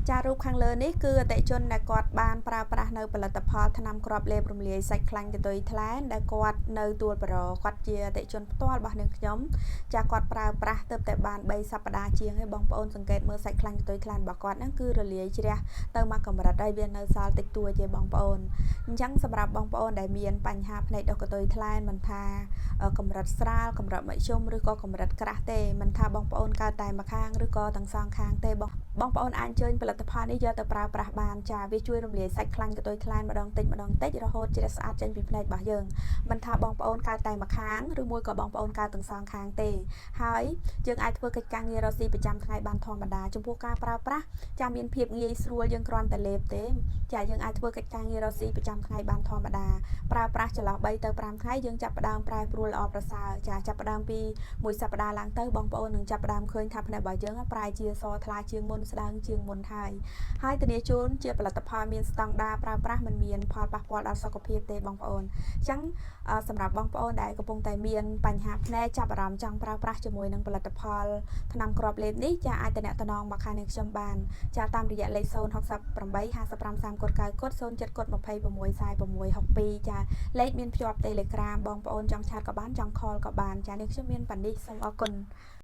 ចារូបខាងលើនេះគឺអតិជនដែលគាត់បានប្រើប្រាស់នៅផលិតផលថ្នាំគ្រាប់លេបរំលាយសាច់ខ្លាញ់កតុយថ្លែនដែលគាត់នៅទួលបរគាត់ជាអតិជនផ្ទាល់របស់នាងខ្ញុំចាគាត់ប្រើប្រាស់ទៅតែបាន3សប្តាហ៍ជាងហើយបងប្អូនសង្កេតមើលសាច់ខ្លាញ់កតុយថ្លែនរបស់គាត់ហ្នឹងគឺរលាយជ្រះទៅមកកម្រិតហើយវានៅសល់តិចតួចទេបងប្អូនអញ្ចឹងសម្រាប់បងប្អូនដែលមានបញ្ហាភ្នែកដុសកតុយថ្លែនមិនថាកម្រិតស្រាលកម្រិតមធ្យមឬក៏កម្រិតក្រាស់ទេមិនថាបងប្អូនកើតតែម្ខាងឬក៏ទាំងសងខាងទេបងប្អូនអាចអញ្ជើញផលិតផលនេះយកទៅប្រើប្រាស់បានចាវាជួយរំលាយសាច់ខ្លាញ់កតុយថ្លែនម្ដងតិចរហូតជ្រះស្អាតចេញពីភ្នែករបស់យើងមិនថាបងប្អូនកើតតែម្ខាងឬមួយក៏បងប្អូនកើតទាំងសងខាងទេហើយយើងអាចធ្វើកិច្ចការងាររកស៊ីប្រចាំថ្ងៃបានធម្មតាចំពោះការប្រើប្រាស់ចាមានភាពងាយស្រួលយើងគ្រាន់តែលេបទេចាយើងអាចធ្វើកិច្ចការងាររកស៊ីប្រចាំថ្ងៃបានធម្មតាប្រើប្រាស់ចន្លោះ3ទៅ5ថ្ងៃយើងចាប់ផ្ដើមប្រែប្រួលល្អប្រសើរចាចាប់ផ្ដើមពីមួយសប្ដាហ៍ឡើងទៅបងប្អូននឹងចាប់ផ្ដើមឃើញថាភ្នែករបស់យើងប្រែជាសថ្លាជាងមុនស្ដើងជាងមុនហើយធានាជូនជាផលិតផលមានស្តង់ដារប្រើប្រាស់មិនមានផលប៉ះពាល់ដល់សុខភាពទេបងប្អូនអញ្ចឹងសម្រាប់បងប្អូនដែលកំពុងតែមានបញ្ហាភ្នែកចាប់អារម្មណ៍ចង់ប្រើប្រាស់ជាមួយនឹងផលិតផលថ្នាំគ្រាប់លេបនេះចាអាចតំណងមកខាងនាងខ្ញុំបានចាតាមរយៈលេខ068 55 30 កុដ9 កុដ07 កុដ26 46 62ចាលេខមានភ្ជាប់ Telegram បងប្អូនចង់ឆាតក៏បានចង់ call ក៏បានចានាងខ្ញុំមានប៉ានេះសូមអរគុណ